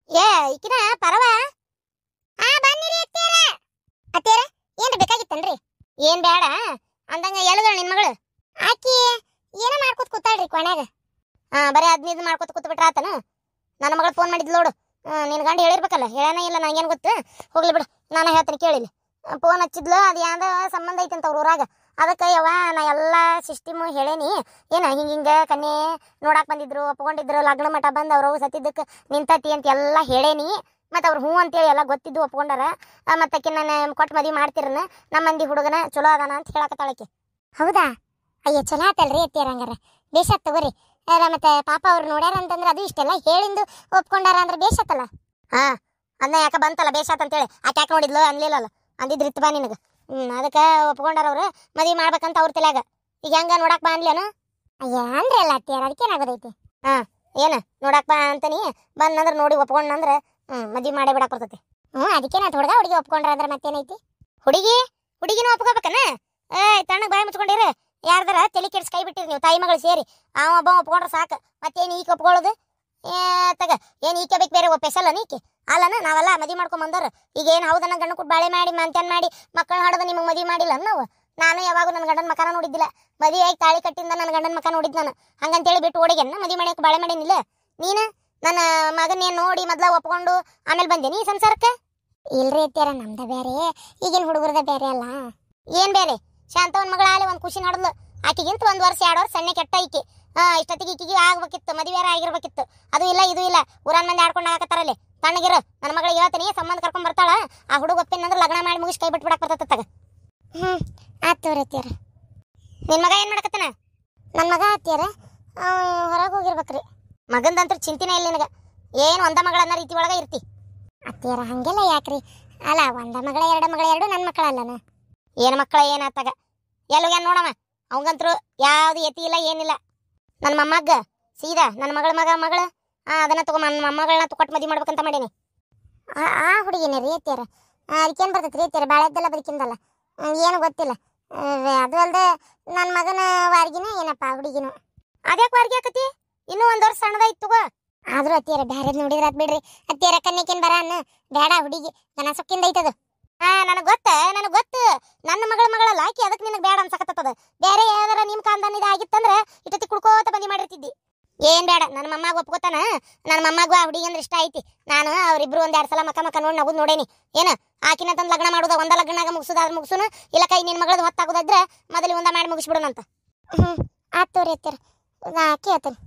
ಏ ಈಕಿನ ಪರವ ಬನ್ನಿರಿ ಅತ್ತೇರ ಏನ್ ಬೇಕಾಗಿತ್ತನ್ರಿ? ಏನ್ ಬೇಡ ಅಂದಂಗ ಹೇಳಿದಳ ನಿನ್ ಮಗಳು. ಆಕಿ ಏನ ಮಾಡ್ಕೊತ ಕೂತಾಳ್ರಿ ಕೊನೆಗ. ಬರೀ ಅದ್ನಿದ್ ಮಾಡ್ಕೊತ ಕೂತ್ ಬಿಟ್ರ ಆತನ. ನನ್ನ ಮಗಳು ಫೋನ್ ಮಾಡಿದ್ಲು ನೋಡು. ನಿನ್ ಗಂಡ ಹೇಳಿರ್ಬೇಕಲ್ಲ, ಹೇಳನ ಇಲ್ಲ ನಂಗೇನು ಗೊತ್ತು. ಹೋಗ್ಲಿ ಬಿಡು, ನಾನು ಹೇಳ್ತೀನಿ ಕೇಳಿಲ್ಲ. ಫೋನ್ ಹಚ್ಚಿದ್ಲು, ಅದು ಯಾವ್ದ ಸಂಬಂಧ ಐತಂತ ಅವ್ರ ಊರಾಗ. ಅದಕ್ಕೆ ಯವ್ವ ನಾ ಎಲ್ಲ ಸಿಸ್ಟಮ್ ಹೇಳೇನಿ. ಏನ ಹಿಂಗ ಕನ್ಯೆ ನೋಡಾಕ್ ಬಂದಿದ್ರು, ಒಪ್ಕೊಂಡಿದ್ರು, ಲಗ್ನ ಮಠ ಬಂದು ಅವ್ರವ್ ಸತ್ತಿದ್ದಕ್ಕೆ ನಿಂತತಿ ಅಂತ ಎಲ್ಲ ಹೇಳೇನಿ. ಮತ್ತು ಅವ್ರು ಹ್ಞೂ ಅಂತೇಳಿ ಎಲ್ಲ ಗೊತ್ತಿದ್ದು ಒಪ್ಕೊಂಡಾರ. ಮತ್ತಕ್ಕೆ ನಾನು ಕೊಟ್ಟು ಮದುವೆ ಮಾಡ್ತಿರನ ನಮ್ಮ ಮಂದಿ ಹುಡುಗನ ಚಲೋ ಅದಾನ ಅಂತ ಹೇಳಕತ್ತಾಳಕ್ಕೆ. ಹೌದಾ? ಅಯ್ಯೋ ಚಲೋ ಆತಲ್ರಿ ಅತ್ತಿಯರ, ಹಂಗಾರ ಬೇಷತ್ ತಗೋರಿ. ಮತ್ತೆ ಪಾಪ ಅವ್ರು ನೋಡ್ಯಾರ ಅಂತಂದ್ರೆ ಅದು ಇಷ್ಟೆಲ್ಲ ಹೇಳಿಂದು ಒಪ್ಕೊಂಡಾರ ಅಂದ್ರೆ ಬೇಷತ್ತಲ್ಲ. ಅದನ್ನ ಯಾಕೆ ಬಂತಲ್ಲ ಬೇಷಾತ್ ಅಂತೇಳಿ. ಆಕೆ ಯಾಕೆ ನೋಡಿದ್ಲು ಅನ್ಲಿಲ್ಲಲ್ಲ, ಅಂದಿದ್ರಿತ್ತು ಬಾ ನಿನಗೆ. ಅದಕ್ಕೆ ಒಪ್ಕೊಂಡಾರ ಅವ್ರು ಮದುವೆ ಮಾಡ್ಬೇಕಂತ ಅವ್ರ ತಲೆಯಾಗ. ಈಗ ಹೆಂಗ ನೋಡಕ್ ಬಾ ಅನ್ಲೇನು? ಅಯ್ಯ ಅಂದ್ರೆ ಅಲ್ಲ ಅತ್ತಿಯರ, ಅದಕ್ಕೇನಾಗೋದೈತಿ? ಏನು ನೋಡಕ್ ಬಾ ಅಂತಾನಿ ಬಂದಂದ್ರೆ ನೋಡಿ ಒಪ್ಕೊಂಡ್ನಂದ್ರೆ ಮದುವೆ ಮಾಡೇ ಬಿಡಕ್ ಬರ್ತೈತಿ. ಅದಕ್ಕೆ ನಾ ಹುಡುಗಿ ಒಪ್ಕೊಂಡ್ರ ಅಂದ್ರೆ ಮತ್ತೇನೈತಿ? ಹುಡುಗಿನೂ ಒಪ್ಕೋಬೇಕನ? ತಣ್ಣಗೆ ಬಾಯಿ ಮುಚ್ಕೊಂಡಿರ. ಯಾರ್ದಾರ ತಲೆ ಕೆಡ್ಸಿ ಕೈ ಬಿಟ್ಟಿರಿ ನೀವು ತಾಯಿ ಮಗಳು ಸೇರಿ. ಒಬ್ಬ ಒಪ್ಕೊಂಡ್ರೆ ಸಾಕು, ಮತ್ತೇನು ಈಕೆ ಒಪ್ಕೊಳ್ಳೋದು? ತಗ ಏನು ಈಕೆ ಬೇಕು ಬೇರೆ ಸ್ಪೆಷಲ್ ನೀಕೆ ಅಲ್ಲನ? ನಾವೆಲ್ಲ ಮದುವೆ ಮಾಡ್ಕೊಂಡ್ ಬಂದವ್ರು. ಈಗ ಏನು ಹೌದನ್ನ ಗಂಡು ಕೊಟ್ಟು ಬಾಳೆ ಮಾಡಿ ಮಂತ್ಯಾನ್ ಮಾಡಿ ಮಕ್ಕಳು ಹಾಡೋದು ನಿಮಗೆ ಮದುವೆ ಮಾಡಿಲ್ಲ ನಾವು. ನಾನು ಯಾವಾಗೂ ನನ್ನ ಗಂಡನ ಮಕನ ನೋಡಿದ್ದಿಲ್ಲ. ಮದುವೆ ಆಗಿ ತಾಳಿ ಕಟ್ಟಿಂದ ನನ್ನ ಗಂಡನ ಮಕ ನೋಡಿದ್ ನಾನು. ಹಂಗಂತೇಳಿ ಬಿಟ್ಟು ಓಡಿಗೆನ್ನ ಮದುವೆ ಮಾಡಕ್ಕೆ ಬಾಳೆ ಮಾಡೇನಿಲ್ಲ. ನೀನು ನನ್ನ ಮಗನೇನು ನೋಡಿ ಮೊದ್ಲ ಒಪ್ಕೊಂಡು ಆಮೇಲೆ ಬಂದೆ ನೀ ಸಂಸಾರಕ್ಕೆ? ಇಲ್ರಿ ಅತ್ಯಾರ, ನಮ್ದ ಬೇರೆ, ಈಗಿನ ಹುಡುಗರದ ಬೇರೆ ಅಲ್ಲ. ಏನ್ ಬೇರೆ? ಶಾಂತವನ್ ಮಗಳ ಅಲ್ಲಿ ಒಂದು ಖುಷಿ ನಡೆದ್ಲು. ಆಕಿಗಿಂತ 1 ವರ್ಷ 2 ವರ್ಷ ಸಣ್ಣ ಕೆಟ್ಟ ಈಕಿ. ಇಷ್ಟೊತ್ತಿಗೆ ಈಕಿಗೆ ಆಗ್ಬೇಕಿತ್ತು, ಮದುವೆ ಆಗಿರ್ಬೇಕಿತ್ತು. ಅದು ಇಲ್ಲ ಇದು ಇಲ್ಲ, ಊರನ್ ಮಂದಿ ಆಡ್ಕೊಂಡು ಹಾಕತ್ತಾರಲ್ಲಿ. ತಣ್ಣಗಿರು, ನನ್ನ ಮಗಳಿಗೆ ಹೇಳ್ತೀನಿ ಸಂಬಂಧ ಕರ್ಕೊಂಡ್ ಬರ್ತಾಳ. ಆ ಹುಡುಗ ಒಪ್ಪಿನಂದ್ರೆ ಲಗ್ನ ಮಾಡಿ ಮುಗಿಸಿ ಕೈ ಬಿಟ್ಬಿಡಕ್ ಬರ್ತತತ್ತಾಗ. ಆತವ್ರಿ ಅತ್ಯಾರ. ನಿನ್ ಮಗ ಏನ್ ಮಾಡಕತ್ತಾನ? ನನ್ನ ಮಗ ಅತ್ಯಾರ ಹೊರಗೆ ಹೋಗಿರ್ಬೇಕ್ರಿ. ಮಗಂದಂತ್ರ ಚಿಂತಿನೇ ಇಲ್ಲ ನಿನಗ. ಏನು ಒಂದ ಮಗಳ ಅನ್ನೋ ರೀತಿ ಒಳಗ ಇರ್ತಿ ಅತ್ಯಾರ. ಹಂಗೆಲ್ಲ ಯಾಕ್ರಿ? ಅಲ್ಲ, ಒಂದ ಮಗಳ 2 ಮಗಳ 2 ನನ್ನ ಮಕ್ಕಳಲ್ಲನ? ಏನು ಮಕ್ಕಳ ಏನಾತಾಗ ಎಲ್ಲೋಗ್ಯಾನ ನೋಡವ. ಅವಂಗಂತರೂ ಯಾವ್ದು ಎತಿ ಇಲ್ಲ ಏನಿಲ್ಲ. ನನ್ನ ಮೊಮ್ಮಗ ಸೀದಾ ನನ್ನ ಮಗಳ ಮಗಳು ಅದನ್ನ ತಗೊ ನನ್ನ ಮೊಮ್ಮಗಳನ್ನ ತಗೊಟ್ಟು ಮದುವೆ ಮಾಡ್ಬೇಕಂತ ಮಾಡೀನಿ. ಆ ಹುಡುಗಿನ ರೀ ಅತ್ಯಾರ? ಅದಕ್ಕೇನು ಬರ್ತೈತಿ ರೀ ಅತ್ಯಾರ? ಬಾಳೆದ್ದೆಲ್ಲ ಬದುಕಿಂದಲ್ಲ, ಏನು ಗೊತ್ತಿಲ್ಲ. ಅದು ಅಲ್ದೆ ನನ್ನ ಮಗನ ವಾರ್ಗಿನ ಏನಪ್ಪ ಹುಡುಗಿನು. ಅದ್ಯಾಕೆ ವಾರ್ಗಿ ಆಕತಿ? ಇನ್ನೂ 1 ವರ್ಷ ಸಣ್ಣದಾಯ್ತು ತಗೋ. ಆದ್ರೂ ಅತ್ಯಾರ ಬ್ಯಾರೆ ನೋಡಿದ್ರ ಅದ್ ಬಿಡ್ರಿ ಅತ್ಯಾರ. ಕನ್ಯಕೇನ್ ಬರ ಅನ್ನ ಬೇಡ, ಹುಡುಗಿ ಗನ ಸೊಕ್ಕಿಂದ ಐತದು. ನನಗೆ ಗೊತ್ತು ನನ್ನ ಮಗಳಲ್ಲ ಆಕಿ. ಅದಕ್ಕೆ ನಿನಗೆ ಬೇಡ ಅನ್ಸಕತ್ತದ. ಬೇರೆ ಯಾವ್ದಾರ ನಿಮ್ಮ ಕಾಂದನ ಆಗಿತ್ತಂದ್ರೆ ಇಷ್ಟೊತ್ತಿ ಕುಡ್ಕೋತ ಬಂದಿ ಮಾಡಿರ್ತಿದ್ದಿ. ಏನ್ ಬೇಡ, ನನ್ನ ಮೊಮ್ಮಗ ಒಪ್ಕೋತಾನ. ನನ್ನ ಮೊಮ್ಮಗ ಆ ಹುಡುಗಿ ಅಂದ್ರೆ ಇಷ್ಟ ಐತಿ. ನಾನು ಅವ್ರಿಬ್ರು 1-2 ಸಲ ಮಕ್ಕ ನೋಡಿ ನಗುದ್ ನೋಡೇನಿ. ಏನ ಆಕಿನ ತಂದು ಲಗ್ನ ಮಾಡುದ, ಒಂದ ಲಗ್ನಾಗ ಮುಗಿಸೋದಾದ್ರೆ ಮುಗಿಸುನು, ಇಲ್ಲ ಕೈ ನಿನ್ನ ಮಗಳದ್ದು ಹೊತ್ತಾಗೋದಾದ್ರೆ ಮೊದಲು ಒಂದ ಮಾಡಿ ಮುಗಿಸ್ಬಿಡೋಣಂತ. ಆತೋರಿ ಅತ್ಯಾರ, ನಾ ಕೇಳ್ತೇನೆ.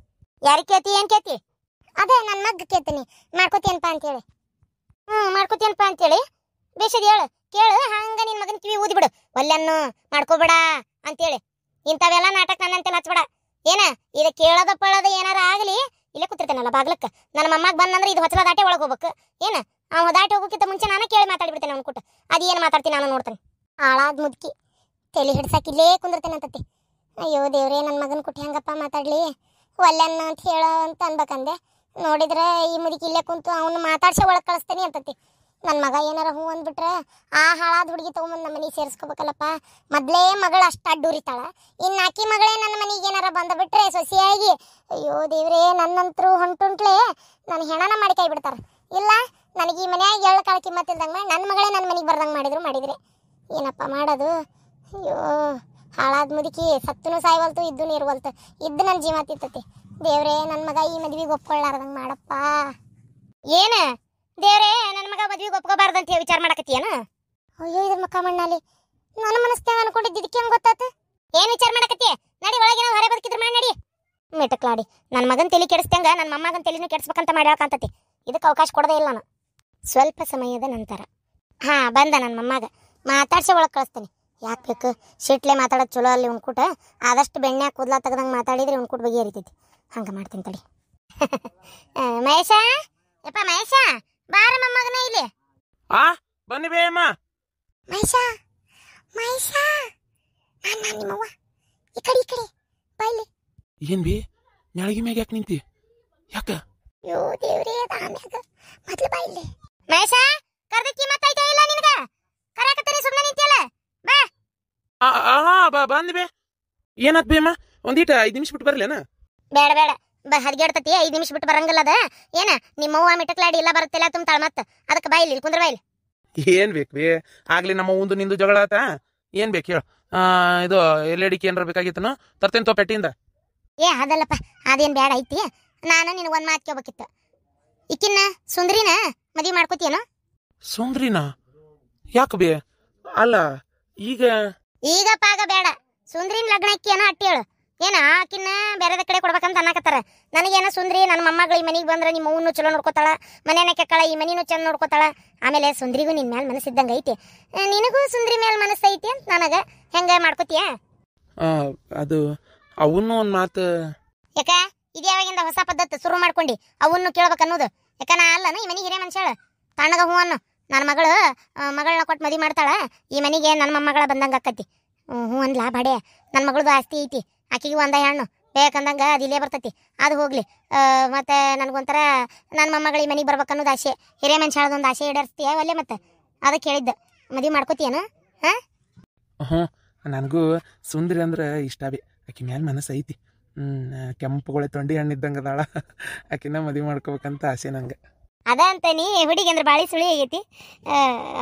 ಯಾರಿಗೆ ಕೇಳ್ತಿ? ಏನ್ ಕೇಳ್ತಿ? ಅದೇ ನನ್ನ ಮಗ್ ಕೇಳ್ತೀನಿ. ಮಾಡ್ಕೋತೀಯನಪ್ಪ ಅಂತೇಳಿ. ಮಾಡ್ಕೋತೀಯನಪ್ಪ ಅಂತೇಳಿ ಬೇಷದ್ ಹೇಳು. ಕೇಳು, ಹಂಗ ನಿನ್ ಮಗನ ಕಿವಿ ಊದಿ ಬಿಡು. ಒಲ್ಲೆನ್ನು ಮಾಡ್ಕೋಬೇಡ ಅಂತೇಳಿ. ಇಂಥವೆಲ್ಲ ನಾಟಕ ನನ್ನಂತೆಲ್ಲ ಹಚ್ಬೇಡ. ಏನ ಇದು ಕೇಳೋದ ಪಳೋದ ಏನಾರ ಆಗಲಿ, ಇಲ್ಲೇ ಕೂತಿರ್ತೇನಲ್ಲ ಬಾಗ್ಲಕ್ಕ. ನನ್ನ ಮೊಮ್ಮಗ ಬಂದಂದ್ರೆ ಇದು ಹೊಚ್ಚಲ ದಾಟೆ ಒಳಗೆ ಹೋಗ್ಬೇಕು. ಏನ ಅವ ದಾಟಿ ಹೋಗೋಕ್ಕಿಂತ ಮುಂಚೆ ನಾನು ಕೇಳಿ ಮಾತಾಡ್ಬಿಡ್ತೇನೆ ಅವ್ನು ಕೊಟ್ಟು. ಅದು ಏನು ಮಾತಾಡ್ತೀನಿ ನಾನು ನೋಡ್ತೇನೆ. ಹಾಳಾದ ಮುದುಕಿ ತಲೆ ಹಿಡ್ಸಾಕಿಲ್ಲೇ ಕುಂದಿರ್ತೇನೆ ಅಂತತಿ. ಅಯ್ಯೋ ದೇವ್ರೇ, ನನ್ನ ಮಗನ ಕೊಟ್ಟು ಹೆಂಗಪ್ಪ ಮಾತಾಡ್ಲಿ? ಒಲ್ಲೆನ್ನ ಅಂತ ಹೇಳ ಅಂತ ಅನ್ಬೇಕಂದೆ. ನೋಡಿದ್ರೆ ಈ ಮುದುಕಿ ಇಲ್ಲೇ ಕುಂತು ಅವನು ಮಾತಾಡ್ಸೋ ಒಳಗೆ ಕಳಿಸ್ತೇನೆ ಅಂತತಿ. ನನ್ನ ಮಗ ಏನಾರ ಹೂ ಅಂದ್ಬಿಟ್ರೆ ಆ ಹಾಳಾದ ಹುಡುಗಿ ತೊಗೊಂಬಂದು ನಮ್ಮ ಮನೆಗೆ ಸೇರಿಸ್ಕೋಬೇಕಲ್ಲಪ್ಪ. ಮೊದಲೇ ಮಗಳು ಅಷ್ಟು ಅಡ್ಡೂರಿತಾಳ, ಇನ್ನು ಆಕಿ ಮಗಳೇ ನನ್ನ ಮನೆಗೆ ಏನಾರ ಬಂದುಬಿಟ್ರೆ ಸೊಸೆಯಾಗಿ, ಅಯ್ಯೋ ದೇವ್ರೇ, ನನ್ನಂತರೂ ಹೊಂಟುಂಟ್ಲೆ ನನ್ನ ಹೆಣನ ಮಾಡಿ ಕೈ ಬಿಡ್ತಾರೆ. ಇಲ್ಲ ನನಗೆ ಈ ಮನ್ಯಾಗ ಎಳ್ಳು ಕಾಳು ಕಿಮ್ಮತ್ತಿಲ್ದಂಗೆ ಮಾಡಿ ನನ್ನ ಮಗಳೇ ನನ್ನ ಮನೆಗೆ ಬರ್ದಂಗೆ ಮಾಡಿದ್ರೆ ಏನಪ್ಪ ಮಾಡೋದು? ಅಯ್ಯೋ ಹಾಳಾದ ಮುದುಕಿ, ಸತ್ತೂ ಸಾಯ್ವಲ್ತು, ಇದ್ದೂ ಇರುವಲ್ತು. ಇದ್ದು ನನ್ನ ಜೀವ ತಿತ್ತತಿ. ದೇವ್ರೇ, ನನ್ನ ಮಗ ಈ ಮದುವೆಗೆ ಒಪ್ಕೊಳ್ಳಾರ್ದಂಗೆ ಮಾಡಪ್ಪ. ಏನು ದೇವ್ರೇ, ನನ್ನ ಮಗ ಮದುವೆಗೆ ಒಪ್ಕೋಬಾರ್ದಂತ ಹೇಳಿ ವಿಚಾರ ಮಾಡಕತ್ತೀಯನ? ಅಯ್ಯೋ ಇದ್ರ ಮಕ್ಕ ಮಣ್ಣಲ್ಲಿ ನನ್ನ ಮನಸ್ನಾಗ ಅನ್ಕೊಂಡಿದ್ದು ಇದಕ್ಕೆ ಹೆಂಗೆ ಗೊತ್ತಾತು? ಏನು ವಿಚಾರ ಮಾಡಕತ್ತೀಯ? ನಡಿ ಒಳಗೆ, ನಾವು ಹೊರ ಬದುಕಿದ್ರೆ ಮಾಡಿ ನಡಿ. ಮೆಟಕ್ಲಾಡಿ ನನ್ನ ಮಗನ ತಲೆ ಕೆಡಿಸ್ದಂಗ ನನ್ನ ಮೊಮ್ಮಗನ ತಲೆನೂ ಕೆಡಿಸ್ಬೇಕಂತ ಮಾಡ್ಯಾಕಂತತಿ. ಇದಕ್ಕೆ ಅವಕಾಶ ಕೊಡದೇ ಇಲ್ಲ ನಾನು. ಸ್ವಲ್ಪ ಸಮಯದ ನಂತರ ಬಂದ ನನ್ನ ಮೊಮ್ಮಗ. ಮಾತಾಡ್ಸಿ ಒಳಗೆ ಕಳಿಸ್ತೇನೆ. ಯಾಕೆ ಬೇಕು ಸಿಟ್ಲೆ ಮಾತಾಡೋದು ಚಲೋ ಅಲ್ಲಿ ಉಣ್ಕೂಟ. ಆದಷ್ಟು ಬೆಣ್ಣೆ ಕೂದಲ ತೆಗ್ದಂಗೆ ಮಾತಾಡಿದ್ರೆ ಉಣ್ಕೂಟ ಬಗ್ಗೆ ಹರಿತೈತಿ. ಹಂಗೆ ಮಾಡ್ತೀನಿ ತಡಿ. ಮಹೇಶ, ಯಪ್ಪ ಮಹೇಶ, ಬಾರ ಮೊಮ್ಮಗನ ಇಲ್ಲಿ. ಬನ್ನಿ ಬೇಯಮ್ಮ. ಮಹೇಶ ನಾನು ನಿಮ್ಮವ್ವ. ಈ ಕಡೆ ಬಾಯ್ಲಿ. ಏನ್ ಬಿ ಮ್ಯಾಳಗಿ ಮ್ಯಾಗ ಯಾಕೆ ನಿಂತಿ? ಯಾಕ? ಯೋ ದೇವ್ರೇ, ಆಮ್ಯಾಗ ಮೊದ್ಲು ಬಾಯ್ಲಿ. ಮಹೇಶ, ಕರ್ದಕ್ಕಿ ಮಾತಾಯ್ತಾ ಇಲ್ಲ ನಿನಗ? ಕರಾಕತ್ತೀನಿ, ಸುಮ್ಮನೆ ನಿಂತಿಯಲ್ಲ, ಬಾ. ಬಂದಿ ಬೇ. ಏನಾತ್ ಬೇಯಮ್ಮ? ಒಂದೀಟ 5 ನಿಮಿಷ ಬಿಟ್ಟು ಬರ್ಲೇನ? ಬೇಡ ಹದಗೆಡ್ತತಿ 5 ನಿಮಿಷ ಬಿಟ್ಟು ಬರಂಗಿಲ್ಲ ಅದ ಏನ ನಿಮ್ಮವ್ವ ಮಿಟಕ್ಲಾಡಿ ಎಲ್ಲ ಬರುತ್ತಿಲ್ಲ ತುಂಬ್ತಾಳ ಮತ್ತ ಅದಕ್ಕೆ ಬಾಯಿಲಿ ಕುಂದ್ರ ಬಾಯಿಲಿ. ಏನ್ ಬೇಕು ಬೇ ಆಗ್ಲಿ ನಮ್ಮ ಒಂದು ನಿಂದು ಜಗಳ ಆತ ಏನ್ ಬೇಕು ಹೇಳು. ಇದು ಎಲ್ಲಡಿಕೆ ಏನಾರ ಬೇಕಾಗಿತ್ತನ ತರ್ತೇನೆ ತೋ ಪೆಟ್ಟಿಯಿಂದ. ಏ ಅದಲ್ಲಪ್ಪ ಅದೇನ್ ಬ್ಯಾಡ ಐತಿ. ನಾನು ನಿನಗೆ ಒಂದ್ ಮಾತು ಕೇಳ್ಬೇಕಿತ್ತು. ಇಕ್ಕಿನ್ನ ಸುಂದ್ರಿನ ಮದುವೆ ಮಾಡ್ಕೋತೀಯನ? ಸುಂದ್ರಿನಾ ಯಾಕೆ ಬೇ? ಅಲ್ಲ ಈಗ ಪಾಗ ಬೇಡ. ಸುಂದ್ರಿನ ಲಗ್ನ ಅಕ್ಕಿಯನ ಅಟ್ಟಿ ಹೇಳು. ಏನ ಆಕಿನ್ನ ಬೇರೆದ ಕಡೆ ಕೊಡ್ಬೇಕಂತ ಅನ್ನಕತ್ತಾರ. ನನಗೇನ ಸುಂದ್ರಿ ನನ್ನ ಮೊಮ್ಮಗಳು ಈ ಮನೆಗೆ ಬಂದ್ರೆ ನಿಮ್ಮ ಅವ್ವನು ಚಲೋ ನೋಡ್ಕೋತಾಳ, ಮನೇನ ಕೆಕ್ಕಳ, ಈ ಮನಿನೂ ಚಂದ ನೋಡ್ಕೋತಾಳ. ಆಮೇಲೆ ಸುಂದ್ರಿಗೂ ನಿನ್ ಮೇಲೆ ಮನಸ್ಸಿದ್ದಂಗೆ ಐತಿ, ನಿನಗೂ ಸುಂದ್ರಿ ಮೇಲೆ ಮನಸ್ಸು ಐತಿ ಅಂತ ನನಗೆ ಹೆಂಗ ಮಾಡ್ಕೋತೀಯ? ಅದು ಅವನು ಒಂದು ಮಾತು. ಯಾಕ ಇದು ಯಾವಾಗಿಂದ ಹೊಸ ಪದ್ಧತಿ ಶುರು ಮಾಡ್ಕೊಂಡು ಅವನು ಕೇಳ್ಬೇಕು ಅನ್ನೋದು? ಯಾಕ ನಾ ಅಲ್ಲನ ಈ ಮನೆಗೆ ಹಿರೇ ಮನುಷ್ಯಳ ತಣ್ಣಗ ಹೂ ಅನ್ನು. ನನ್ನ ಮಗಳನ್ನ ಕೊಟ್ಟು ಮದುವೆ ಮಾಡ್ತಾಳ, ಈ ಮನೆಗೆ ನನ್ನ ಮೊಮ್ಮಗಳ ಬಂದಂಗೆ ಆಕತಿ. ಹ್ಞೂ ಅನ್ಲಾ ಬಾಡೆ. ನನ್ನ ಮಗಳದು ಆಸ್ತಿ ಐತಿ, ಆಕಿಗೂ ಒಂದ ಹೆಣ್ಣು ಬೇಕಂದಂಗೆ ಅದು ಇಲ್ಲೇ ಬರ್ತೈತಿ. ಅದು ಹೋಗ್ಲಿ. ಮತ್ತು ನನಗೊಂಥರ ನನ್ನ ಮೊಮ್ಮಗಳು ಈ ಮನೆಗೆ ಬರ್ಬೇಕನ್ನೋದು ಆಸೆ. ಹಿರೇ ಮನುಷ್ಯಳದೊಂದು ಆಸೆ ಈಡೇರಿಸ್ತೀಯ ಒಲ್ಲೆ? ಮತ್ತೆ ಅದಕ್ಕೆ ಹೇಳಿದ್ದೆ, ಮದುವೆ ಮಾಡ್ಕೋತೀಯನ? ಹ್ಞೂ ನನಗೂ ಸುಂದ್ರಿ ಅಂದ್ರೆ ಇಷ್ಟ ಬಿ. ಆಕಿ ಮ್ಯಾಲ ಮನಸ್ಸು ಐತಿ. ಕೆಂಪುಗೊಳೆ ತೊಂಡಿ ಹಣ್ಣಿದ್ದಂಗೆ ಅದಾಳ. ಆಕಿನ ಮದುವೆ ಮಾಡ್ಕೋಬೇಕಂತ ಆಸೆ ನಂಗೆ. ಅದ ಅಂತ ನೀ ಹುಡುಗಿ ಅಂದ್ರೆ ಬಾಳಿ ಸುಳಿ ಆಗೈತಿ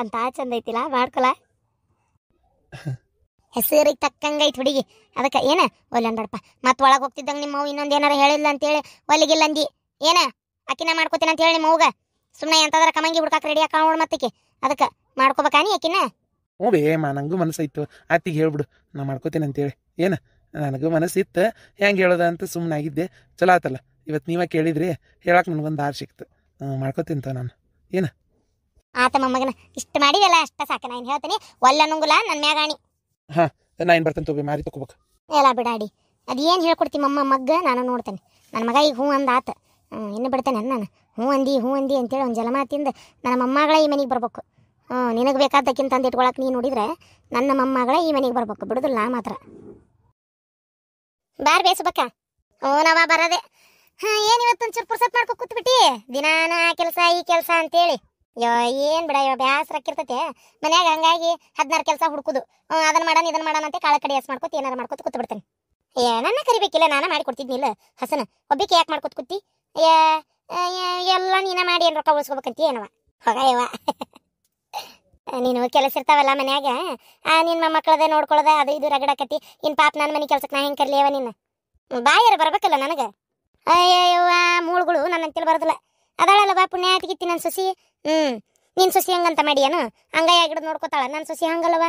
ಅಂತ ಚಂದ ಐತಿಲ್ಲ ಮಾಡ್ಕೊಲ. ಹೆಸರಿಗೆ ತಕ್ಕಂಗೈತಿ ಹುಡುಗಿ. ಅದಕ್ಕೆ ಏನ ಒಲ್ಲೆ ಅನ್ಬೇಡಪ್ಪ. ಮತ್ತೆ ಒಳಗೆ ಹೋಗ್ತಿದ್ದಂಗೆ ನಿಮ್ಮ ಅವ್ವ ಇನ್ನೊಂದು ಏನಾರ ಹೇಳಿಲ್ಲ ಅಂತೇಳಿ ಒಲ್ಲಿಗಿಲ್ಲ ಅಂದಿ ಏನ? ಆಕಿನ ಮಾಡ್ಕೋತೀನಿ ಅಂತ ಹೇಳಿ ನಿಮ್ಮ ಅವ್ಗ ಸುಮ್ಮನೆ ಎಂತಂದ್ರೆ ಕಮಂಗಿ ಹುಡ್ಕಾಕ ರೆಡಿ ಹಾಕ ನೋಡ್ ಮತ್ತಕ್ಕೆ. ಅದಕ್ಕೆ ಮಾಡ್ಕೋಬೇಕಾನಿ ಆಕಿನ? ಹ್ಞೂ ಬೇ ನಂಗೂ ಮನಸ್ಸೈತು. ಆತಿಗೆ ಹೇಳ್ಬಿಡು ನಾ ಮಾಡ್ಕೋತೀನಿ ಅಂತೇಳಿ. ಏನು ನನಗೂ ಮನಸ್ಸಿತ್ತು, ಹೆಂಗೆ ಹೇಳೋದ ಅಂತ ಸುಮ್ಮನೆ ಆಗಿದ್ದೆ. ಚಲೋ ಆತಲ್ಲ ಇವತ್ತು ನೀವೇ ಕೇಳಿದ್ರಿ, ಹೇಳಕ್ಕೆ ನನಗೊಂದು ದಾರಿ ಸಿಕ್ತು. ಮಾಡ್ಕೋತೀನಿ ನಾನು. ಏನು ಆತ ಮೊಮ್ಮಗನ ಇಷ್ಟು ಮಾಡಿದಲ್ಲ ಅಷ್ಟ ಸಾಕ. ನಾನು ಹೇಳ್ತೀನಿ ಒಲ್ಲ ನುಂಗುಲ ನನ್ನ ಮ್ಯಾಗಾಣಿ. ಹಾಂ ನಾ ಏನು ಬರ್ತೇನೆ ತಗೋಬಿ, ಮಾರಿ ತಗೋಬೇಕು ಎಲ್ಲ ಬಿಡಾಡಿ. ಅದೇನು ಹೇಳ್ಕೊಡ್ತಿ ಮಗ್ಗ ನಾನು ನೋಡ್ತೇನೆ. ನನ್ನ ಮಗ ಈಗ ಹ್ಞೂ ಅಂದ ಆತ, ಇನ್ನು ಬಿಡ್ತೇನೆ ನಾನು. ಹ್ಞೂ ಅಂದಿ ಅಂತೇಳಿ ಒಂದು ಜಲಮಾತಿಂದ ನನ್ನ ಮೊಮ್ಮಗಳ ಈ ಮನೆಗೆ ಬರ್ಬೇಕು. ನಿನಗೆ ಬೇಕಾದಕ್ಕಿಂತ ಅಂದು ಇಟ್ಕೊಳಕ್ಕೆ ನೀನು ನೋಡಿದ್ರೆ ನನ್ನ ಮೊಮ್ಮಗಳ ಈ ಮನೆಗೆ ಬರ್ಬೇಕು, ಬಿಡುದಿಲ್ಲ ಮಾತ್ರ. ಬಾರ್ ಬೇಸಬೇಕ? ಹ್ಞೂ ನಾವ ಬರೋದೆ. ಏನು ಇವತ್ತೊಂದು ಚೂರು ಪುರ್ಸತ್ ಮಾಡ್ಕೊ ಕೂತ್ಬಿಟ್ಟಿ ದಿನಾನ ಕೆಲಸ ಈ ಕೆಲಸ ಅಂತೇಳಿ. ಏನು ಬಿಡ ಬ್ಯಾಸರ ಹಾಕಿರ್ತೈತೆ ಮನ್ಯಾಗ. ಹಂಗಾಗಿ 16 ಕೆಲಸ ಹುಡುಕುದು, ಅದನ್ನ ಮಾಡೋಣ ಅಂತ ಕಾಳ ಕಡೆ ಎಸ್ ಮಾಡ್ಕೊತ ಏನಾರು ಮಾಡ್ಕೊತ ಕೂತ್ ಬಿಡ್ತೇನೆ. ನನ್ನ ಕರಿಬೇಕಿಲ್ಲ, ನಾನ ಮಾಡಿ ಕೊಡ್ತಿದ್ನಿಲ್ಲ ಹಸನ. ಒಬ್ಬಿಕೆ ಯಾಕೆ ಮಾಡ್ಕೊತ ಕೂತಿ? ಎಲ್ಲ ನೀನ ಮಾಡಿ ಏನು ರೊಕ್ಕ ಉಳಿಸ್ಕೋಬೇಕಂತ ಏನವ ಹೊಗಯವ. ನೀನು ಕೆಲಸ ಇರ್ತಾವಲ್ಲ ಮನ್ಯಾಗ, ನಿನ್ನ ಮಕ್ಕಳದ ನೋಡ್ಕೊಳ್ಳೋದ ಅದು ಇದು ರಗಡಾಕತಿ. ಇನ್ ಪಾಪ ನನ್ನ ಮನೆ ಕೆಲ್ಸಕ್ಕೆ ನಾ ಹೆಂಗೆ ಕರ್ಲಿಯವ? ನಿನ್ನ ಬಾಯಾರ ಬರ್ಬೇಕಲ್ಲ ನನಗೆ. ಅಯ್ಯವ್ವ ಮೂಳುಗಳು ನನ್ನ ಅಂತೇಳಿ ಬರೋದಿಲ್ಲ. ಅದಾಳಲ್ಲ ಬಾ ಪುಣ್ಯ ಆತಿಗಿತ್ತಿ ನನ್ನ ಸೊಸಿ. ನಿನ್ನ ಸೊಸಿ ಹಂಗಂತ ಮಾಡಿಯೇನು? ಹಂಗಾಯ ಗಿಡದ ನೋಡ್ಕೋತಾಳ. ನನ್ನ ಸೊಸಿ ಹಂಗಲ್ಲವ,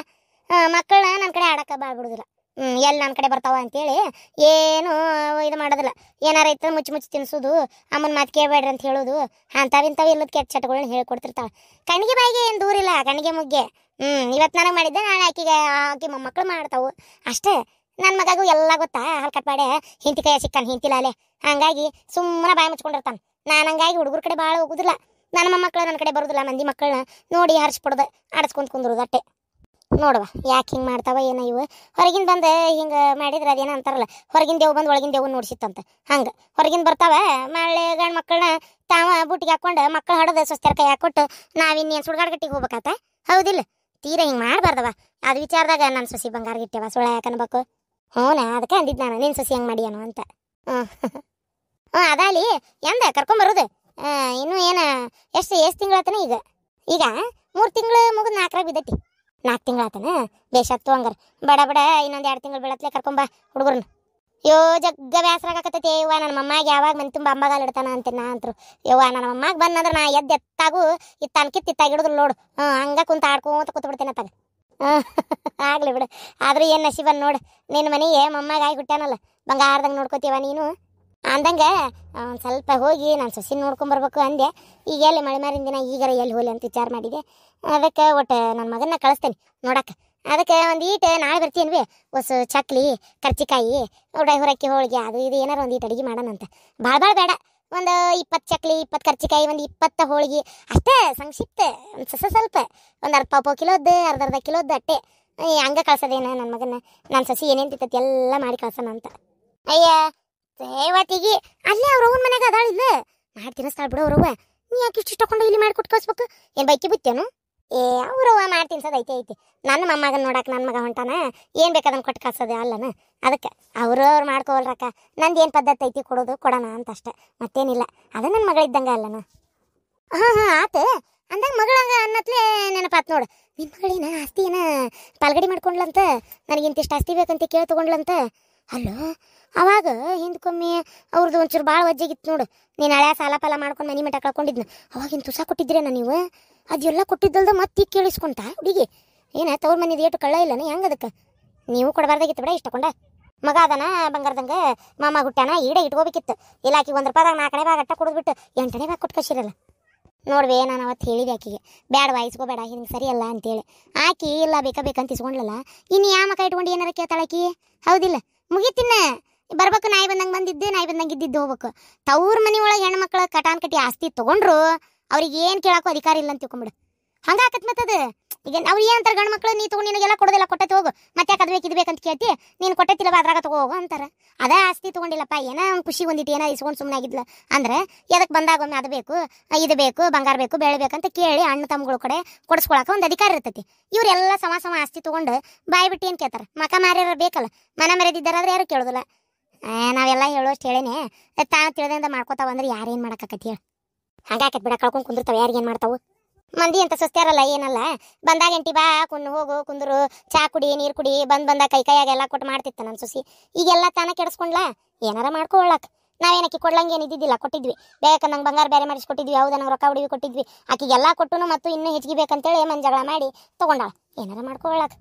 ಮಕ್ಕಳನ್ನ ನನ್ನ ಕಡೆ ಆಡಕ್ಕೆ ಬಾಳ್ ಬಿಡುದಿಲ್ಲ. ಎಲ್ಲಿ ನನ್ನ ಕಡೆ ಬರ್ತಾವ ಅಂತೇಳಿ ಏನು ಇದು ಮಾಡೋದಿಲ್ಲ. ಏನಾರ ಇತ್ತು ಮುಚ್ಚಿ ತಿನ್ಸೋದು, ಅಮ್ಮನ ಮಾತು ಕೇಳಬೇಡ್ರಿ ಅಂತ ಹೇಳೋದು, ಅಂಥವಿಂಥವು ಇಲ್ಲದ ಕೆಟ್ಟ ಚಟಗಳನ್ನ ಹೇಳ್ಕೊಡ್ತಿರ್ತಾಳೆ. ಕಣ್ಣಿಗೆ ಬಾಯಿಗೆ ಏನು ದೂರಿಲ್ಲ, ಕಣ್ಣಿಗೆ ಮುಗ್ಗೆ. ಇವತ್ತು ನನಗೆ ಮಾಡಿದ್ದೆ ನಾಳೆ ಆಕಿ ಮೊಮ್ಮಕ್ಕಳು ಮಾಡ್ತಾವು ಅಷ್ಟೇ. ನನ್ನ ಮಗಗೂ ಎಲ್ಲ ಗೊತ್ತಾ, ಹಾಲು ಕಟ್ಪಾಡೆ ಹಿಂತಿ ಕೈಯ ಸಿಕ್ಕಾನ ಹಿಂತಿಲ್ಲ ಅಲ್ಲೇ. ಹಂಗಾಗಿ ಸುಮ್ಮನೆ ಬಾಯಿ ಮುಚ್ಕೊಂಡಿರ್ತಾನೆ. ನಾನು ಹಂಗಾಗಿ ಹುಡುಗರ ಕಡೆ ಭಾಳ ಹೋಗುದಿಲ್ಲ. ನನ್ನ ಮೊಮ್ಮಕ್ಕಳು ನನ್ನ ಕಡೆ ಬರೋದಿಲ್ಲ. ಮಂದಿ ಮಕ್ಕಳನ್ನ ನೋಡಿ ಹರಿಸ್ಬಿಡ್ದು ಆಡಿಸ್ಕೊಂತ ಕುಂದ್ರೋದು ಅಟ್ಟೆ. ನೋಡುವ ಯಾಕೆ ಹಿಂಗೆ ಮಾಡ್ತಾವ ಏನೋ ಇವು. ಹೊರಗಿಂದ ಬಂದು ಹಿಂಗೆ ಮಾಡಿದ್ರೆ ಅದೇನೋ ಅಂತಾರಲ್ಲ, ಹೊರಗಿನ ದೇವು ಬಂದು ಒಳಗಿನ ದೇವು ನೋಡಿಸಿತ್ತಂತ. ಹಂಗೆ ಹೊರಗಿಂದ ಬರ್ತಾವ ಮಳೆ ಗಂಡು ಮಕ್ಕಳನ್ನ ತಾವ ಬುಟ್ಟಿಗೆ ಹಾಕೊಂಡು ಮಕ್ಕಳು ಹಡೋದು ಸ್ವಸ್ಥರ ಕೈ ಹಾಕೊಟ್ಟು ನಾವಿನ್ನೇನು ಸುಡ್ಗಾಡ್ಗಟ್ಟಿಗೆ ಹೋಗ್ಬೇಕಾತ? ಹೌದಿಲ್ಲ? ತೀರ ಹಿಂಗೆ ಮಾಡಬಾರ್ದವ. ಅದು ವಿಚಾರದಾಗ ನನ್ನ ಸೊಸಿ ಬಂಗಾರ ಗಿಟ್ಟವ ಸುಳ್ಳ ಯಾಕೆ ಅನ್ಬೇಕು? ಹ್ಞೂ ಅದಕ್ಕೆ ಅಂದಿದ್ದು ನಾನು ನಿನ್ನ ಸೊಸಿ ಹೆಂಗೆ ಮಾಡಿಯನು ಅಂತ. ಅದಾಲಿ ಎಂದ ಕರ್ಕೊಂಬರೋದು ಇನ್ನೂ ಏನು ಎಷ್ಟು ತಿಂಗಳಾತನ? ಈಗ 3 ತಿಂಗಳು ಮುಗಿದು 4ರಾಗ ಬಿದ್ದೈತಿ. 4 ತಿಂಗಳಾತನ ಬೇಷತ್ತು. ಹಂಗಾರ ಬಡ ಇನ್ನೊಂದು 2 ತಿಂಗಳು ಬೀಳತ್ಲೆ ಕರ್ಕೊಂಬ ಹುಡುಗರನ್ನ. ಜಗ್ಗ ಬೇಸರಾಗತ್ತೈತಿ ಯವ್ವ. ನನ್ನ ಮಮ್ಮಗೆ ಯಾವಾಗ ಮನೆ ತುಂಬ ಅಂಬಗಾಲ ಇಡ್ತಾನ ಅಂತ ನಾ ಅಂತರು. ಯವ್ವ ನನ್ನ ಮಮ್ಮಗೆ ಬಂದಂದ್ರೆ ನಾ ಎತ್ತಾಗೂ ಇತ್ತಾಗಿಡುದಿಲ್ಲ ನೋಡು. ಹಂಗ ಕುಂತ ಆಡ್ಕೊಂತ ಕೂತ್ಬಿಡ್ತೇನೆ ಅತ್ತಾಗ. ಆಗ್ಲಿ ಬಿಡು. ಆದ್ರೂ ಏನು ನಶೀಬನ್ ನೋಡು, ನಿನ್ನ ಮನೆಗೆ ಮೊಮ್ಮಗಾಗಿ ಹುಟ್ಟಾನಲ್ಲ, ಬಂಗಾರದಂಗೆ ನೋಡ್ಕೋತೀವ ನೀನು ಅಂದಂಗೆ. ಒಂದು ಸ್ವಲ್ಪ ಹೋಗಿ ನಾನು ಸೊಸಿನ ನೋಡ್ಕೊಂಬರ್ಬೇಕು ಅಂದೆ. ಈಗ ಎಲ್ಲಿ ಮಳೆ ಮಾರಿನ ದಿನ ಈಗಾರ ಎಲ್ಲಿ ಹೋಲಿ ಅಂತ ವಿಚಾರ ಮಾಡಿದೆ. ಅದಕ್ಕೆ ಒಟ್ಟು ನನ್ನ ಮಗನ್ನ ಕಳಿಸ್ತೇನೆ ನೋಡಕ್ಕೆ. ಅದಕ್ಕೆ ಒಂದು ಈಟು ನಾಳೆ ಬರ್ತೀನಿ ಬಿ. ಹೊಸ ಚಕ್ಲಿ ಕರ್ಚಿಕಾಯಿ ಉಡಾಯಿ ಹೊರಕ್ಕೆ ಹೋಳಿಗೆ ಅದು ಇದು ಏನಾರು ಒಂದು ಈಟು ಅಡುಗೆ ಮಾಡೋಣಂತ. ಭಾಳ ಬೇಡ, ಒಂದು 20 ಚಕ್ಲಿ 20 ಕರ್ಚಿಕಾಯಿ ಒಂದು 20 ಹೋಳಿಗೆ ಅಷ್ಟೇ ಸಂಕ್ಷಿಪ್ತ. ಒಂದು ಸ್ವಲ್ಪ ಒಂದು ಅರ್ಧ ಕಿಲೋದ್ದು ಅರ್ಧ ಕಿಲೋದ್ದು ಅಟ್ಟೆ. ಹಂಗೆ ಕಳ್ಸೋದೇನ ನನ್ನ ಮಗನ್ನ. ನನ್ನ ಸಸಿ ಏನೇನು ತಿಂತೈತಿ ಎಲ್ಲ ಮಾಡಿ ಕಳ್ಸೋಣ ಅಂತ. ಅಯ್ಯ ಸೇವತಿಗೆ ಅಲ್ಲೇ ಅವ್ರವ್ವನ ಮನೆಗೆ ಅದಾಳಿಲ್ಲ, ಮಾಡಿ ತಿನ್ನಿಸ್ತಾಳ ಬಿಡು ಅವ್ರವ್ವ. ನೀ ಯಾಕೆ ಇಷ್ಟ ತಗೊಂಡು ಇಲ್ಲಿ ಮಾಡಿ ಕೊಟ್ಟು ಕಳಿಸ್ಬೇಕು? ಏನು ಬೈಕಿ ಬಿತ್ತೇನು? ಏ ಅವ್ರವ್ವ ಮಾಡಿ ತಿನ್ಸೋದು ಐತಿ ನನ್ನ ಮೊಮ್ಮಗನ ನೋಡಕ್ಕೆ ನನ್ನ ಮಗ ಹೊಂಟಾನ ಏನು ಬೇಕಾದನ್ನು ಕೊಟ್ಟು ಕಳ್ಸೋದು ಅಲ್ಲನ ಅದಕ್ಕೆ ಅವ್ರು ಮಾಡ್ಕೋವಲ್ರಕ್ಕ ನಂದು ಏನು ಪದ್ಧತಿ ಐತಿ ಕೊಡೋದು ಕೊಡೋಣ ಅಂತ ಅಷ್ಟೆ ಮತ್ತೇನಿಲ್ಲ ಅದು ನನ್ನ ಮಗಳ ಇದ್ದಂಗೆ ಅಲ್ಲನ ಹಾಂ ಆತು ಅಂದಾಗ ಮಗಳಂಗ ಅನ್ನತ್ಲೇ ನೆನಪಾತ್ ನೋಡು ನಿಮ್ಮ ಮಗಳಿನ ಆಸ್ತಿ ಏನ ಪಾಲ್ಗಡಿ ಮಾಡ್ಕೊಂಡ್ಲಂತ ನನಗಿಂತಿಷ್ಟು ಆಸ್ತಿ ಬೇಕಂತ ಕೇಳಿ ತೊಗೊಂಡ್ಲಂತ ಅಲ್ಲೋ ಅವಾಗ ಹಿಂದ್ಕೊಮ್ಮೆ ಅವ್ರದ್ದು ಒಂಚೂರು ಭಾಳ ವಜ್ಜಾಗಿತ್ತು ನೋಡು ನೀನು ಹಳೆ ಸಾಲ ಪಾಲ ಮಾಡ್ಕೊಂಡು ಮನೆ ಮಠ ಕಳ್ಕೊಂಡಿದ್ನ ಅವಾಗಿನ ತುಸ ಕೊಟ್ಟಿದ್ರೇನ ನೀವು ಅದೆಲ್ಲ ಕೊಟ್ಟಿದ್ದಲ್ದ ಮತ್ತೆ ಕೇಳಿಸ್ಕೊಂತ ಹುಡುಗಿ ಏನ ತವ್ರ ಮನೆದು ಏಟು ಕಳ್ಳ ಇಲ್ಲನ ಹೆಂಗೆ ಅದಕ್ಕೆ ನೀವು ಕೊಡಬಾರ್ದಾಗಿತ್ತು ಬಿಡ ಇಷ್ಟಕೊಂಡ ಮಗ ಅದನ ಬಂಗಾರದಂಗೆ ಮಾಮ ಹುಟ್ಟಾನ ಈಡೆ ಇಟ್ಕೋಬೇಕಿತ್ತು ಇಲ್ಲ ಆಕಿಗೆ 1 ರೂಪಾಯಿದಾಗ 4ನೇ ಭಾಗ ಅಟ್ಟ ಕೊಡ್ಬಿಟ್ಟು 8ನೇ ಭಾಗ ಕೊಟ್ಟು ಕಸಿರಲ್ಲ ನೋಡ್ವೆ ನಾನು ಅವತ್ತು ಹೇಳಿದೆ ಆಕಿಗೆ ಬೇಡ ವಾಯಿಸ್ಕೋಬೇಡ ಹಿಂಗೆ ಸರಿಯಲ್ಲ ಅಂತೇಳಿ ಆಕಿ ಇಲ್ಲ ಬೇಕಂತ ಇಸ್ಕೊಂಡ್ಲಲ್ಲ ಇನ್ನು ಯಾವ ಮಕ್ಕ ಇಟ್ಕೊಂಡು ಏನಾರ ಕೇಳ್ತಾಳಕಿ ಹೌದಿಲ್ಲ ಮುಗಿತಿನ್ನ ಬರ್ಬೇಕು ನಾಯಿ ಬಂದಂಗೆ ಇದ್ದಿದ್ದು ಹೋಗ್ಬೇಕು ತವ್ರ ಮನೆ ಒಳಗೆ ಹೆಣ್ಮಕ್ಳು ಕಟಾನ್ ಕಟ್ಟಿ ಆಸ್ತಿ ತೊಗೊಂಡ್ರು ಅವ್ರಿಗೆ ಏನು ಕೇಳಕ್ಕೂ ಅಧಿಕಾರ ಇಲ್ಲ ಅಂತ ತಿಳ್ಕೊಂಬಿಡು ಹಂಗೆ ಆಕತ್ ಮತ್ತದು ಈಗ ಅವ್ರು ಏನಂತಾರೆ ಗಂಡು ಮಕ್ಳು ನೀ ತಗೊಂಡು ನಿನಗೆಲ್ಲ ಕೊಡೋದಿಲ್ಲ ಕೊಟ್ಟತಿ ಹೋಗು ಮತ್ತೆ ಯಾಕೆ ಅದು ಇದು ಬೇಕಂತ ಕೇಳ್ತಿ ನೀನು ಕೊಟ್ಟತಿಲ್ಲ ಅದ್ರಾಗ ತಗೋಗು ಅಂತಾರೆ ಅದೇ ಆಸ್ತಿ ತೊಗೊಂಡಿಲ್ಲಪ್ಪ ಏನೋ ಖುಷಿ ಹೊಂದಿಟ್ಟು ಏನೋ ಇಸ್ಕೊಂಡು ಸುಮ್ಮನೆ ಆಗಿದ್ಲ ಅಂದ್ರೆ ಎದಕ್ಕೆ ಬಂದಾಗ ಒಮ್ಮೆ ಅದು ಬೇಕು ಇದು ಬೇಕು ಬಂಗಾರ ಬೇಕು ಬೆಳೆ ಬೇಕಂತ ಕೇಳಿ ಅಣ್ಣ ತಮ್ಮಗಳ ಕಡೆ ಕೊಡಿಸ್ಕೊಳಕ್ಕೆ ಒಂದು ಅಧಿಕಾರ ಇರ್ತೈತಿ ಇವರೆಲ್ಲ ಸಮ ಆಸ್ತಿ ತೊಗೊಂಡು ಬಾಯಿ ಬಿಟ್ಟು ಏನು ಕೇಳ್ತಾರೆ ಮಕ ಮಾರ್ಯಾರ ಬೇಕಲ್ಲ ಮನ ಮರೆದಿದ್ದಾರಾದ್ರೆ ಯಾರು ಕೇಳೋದಿಲ್ಲ ನಾವೆಲ್ಲ ಹೇಳೋಷ್ಟು ಹೇಳೇನೆ ತಾನು ತಿಳಿದಿಂದ ಮಾಡ್ಕೋತಾವ ಅಂದ್ರೆ ಯಾರೇನು ಮಾಡೋಕ್ಕಾಕತಿ ಹೇಳಿ ಹಂಗಾಕತ್ ಬಿಡ ಕಳ್ಕೊಂಡು ಕುಂದಿರ್ತಾವೆ ಯಾರಿಗೇನು ಮಾಡ್ತಾವು ಮಂದಿ ಅಂತ ಸುಸ್ತಾರಲ್ಲ ಏನಲ್ಲ ಬಂದಾಗ ಎಂಟಿ ಬಾ ಹೋಗು ಕುಂದ್ರು ಚಾ ಕುಡಿ ನೀರು ಕುಡಿ ಬಂದಾಗ ಕೈಯಾಗೆಲ್ಲ ಕೊಟ್ಟು ಮಾಡ್ತಿತ್ತ ನನ್ನ ಸೊಸಿ ಈಗೆಲ್ಲ ತಾನ ಕೆಡಿಸ್ಕೊಂಡ್ಲಾ ಏನಾರ ಮಾಡ್ಕೊಳ್ಳಾಕ ನಾವೇನಕ್ಕೆ ಕೊಡ್ಲಂಗೆ ಏನಿದ್ದಿದ್ದಿಲ್ಲ ಕೊಟ್ಟಿದ್ವಿ ಬೇಕಂದಂಗೆ ಬಂಗಾರ ಬೇರೆ ಮಾಡಿಸ್ಕೊಟ್ಟಿದ್ವಿ ಹೌದಾ ನಂಗೆ ರೊಕ್ಕ ಹುಡುಗಿ ಕೊಟ್ಟಿದ್ವಿ ಆಕಿಗೆಲ್ಲ ಕೊಟ್ಟು ಮತ್ತು ಇನ್ನೂ ಹೆಚ್ಚಿಗೆ ಬೇಕಂತೇಳಿ ಜಗಳ ಮಾಡಿ ತೊಗೊಂಡಾಳ ಏನಾರ ಮಾಡ್ಕೊಳ್ಳಾಕ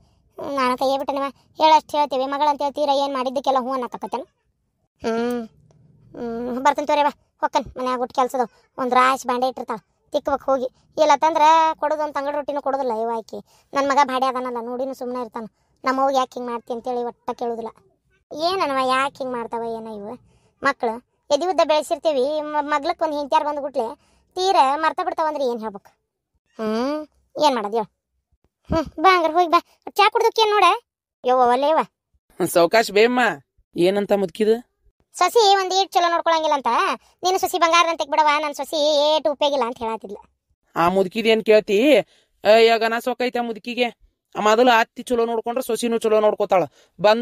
ನಾನು ಕೈಯೇ ಬಿಟ್ಟೆ ಹೇಳಷ್ಟು ಹೇಳ್ತೀವಿ ಮಗಳಂತ ಹೇಳ್ತೀರ ಏನು ಮಾಡಿದ್ದಕ್ಕೆಲ್ಲ ಹೂ ಅನ್ನಕತ್ತೇನು ಬರ್ತೀನಿ ತೋರಿ ಬಾ ಹೊಕ್ಕನ್ ಮನ್ಯಾಗ ಊಟ ಕೆಲ್ಸದವು ಒಂದು ರಾಶಿ ಬಾಂಡೆ ಇಟ್ಟಿರ್ತಾಳೆ ತಿಕ್ಬೇಕು ಹೋಗಿ ಇಲ್ಲ ತಂದ್ರೆ ಕೊಡೋದು ಒಂದು ತಂಗಡ ರೊಟ್ಟಿನೂ ಕೊಡೋದಿಲ್ಲ ಇವ ಆಕಿ ನನ್ನ ಮಗ ಭಾಡಿ ಅದನಲ್ಲ ನೋಡಿನೂ ಸುಮ್ಮನೆ ಇರ್ತಾನೆ ನಮ್ಮ ಹೋಗಿ ಯಾಕೆ ಹಿಂಗೆ ಮಾಡ್ತಿ ಅಂತೇಳಿ ಒಟ್ಟ ಕೇಳೋದಿಲ್ಲ ಏನನವ ಯಾಕೆ ಹಿಂಗೆ ಮಾಡ್ತಾವ ಏನೋ ಇವು ಮಕ್ಕಳು ಎದಿ ಉದ್ದ ಬೆಳೆಸಿರ್ತೀವಿ ಮಗ್ಲಕ್ಕೆ ಒಂದು ಹಿಂತ್ಯಾರು ಬಂದುಬಿಟ್ಲೆ ತೀರ ಮರ್ತ ಬಿಡ್ತಾವಂದ್ರೆ ಏನು ಹೇಳ್ಬೇಕು ಏನು ಮಾಡೋದು ಹೇಳು ಬಾ ಹಂಗಾರೆ ಹೋಗಿ ಬಾ ಚಾ ಕುಡ್ದಕ್ಕೆ ಏನು ನೋಡ ಯವ್ವ ಒಲ್ಲೇವ ಸಾವಕಾಶ ಬೇಮ್ಮ ಏನಂತ ಮುದ್ಕಿದ ಸೊಸಿ ಒಂದು ಏಟು ಚಲೋ ನೋಡ್ಕೊಳಂಗಿಲ್ಲ ಅಂತ ನೀನು ಸೊಸಿ ಬಂಗಾರ ಅಂತ ಬಿಡವ ನನ್ನ ಸೊಸಿ ಏಟು ಉಪಯೋಗಿಲ್ಲ ಅಂತ ಹೇಳತ್ತಿದ್ಲ ಆ ಮುದುಕಿದ ಏನ್ ಕೇಳ್ತಿ ಈಗ ನಾ ಸೊಕ್ಕೈತೆ ಆ ಮುದುಕಿಗೆ ಮೊದಲು ಅತ್ತಿ ಚಲೋ ನೋಡ್ಕೊಂಡ್ರೆ ಸೊಸಿನೂ ಚಲೋ ನೋಡ್ಕೋತಾಳ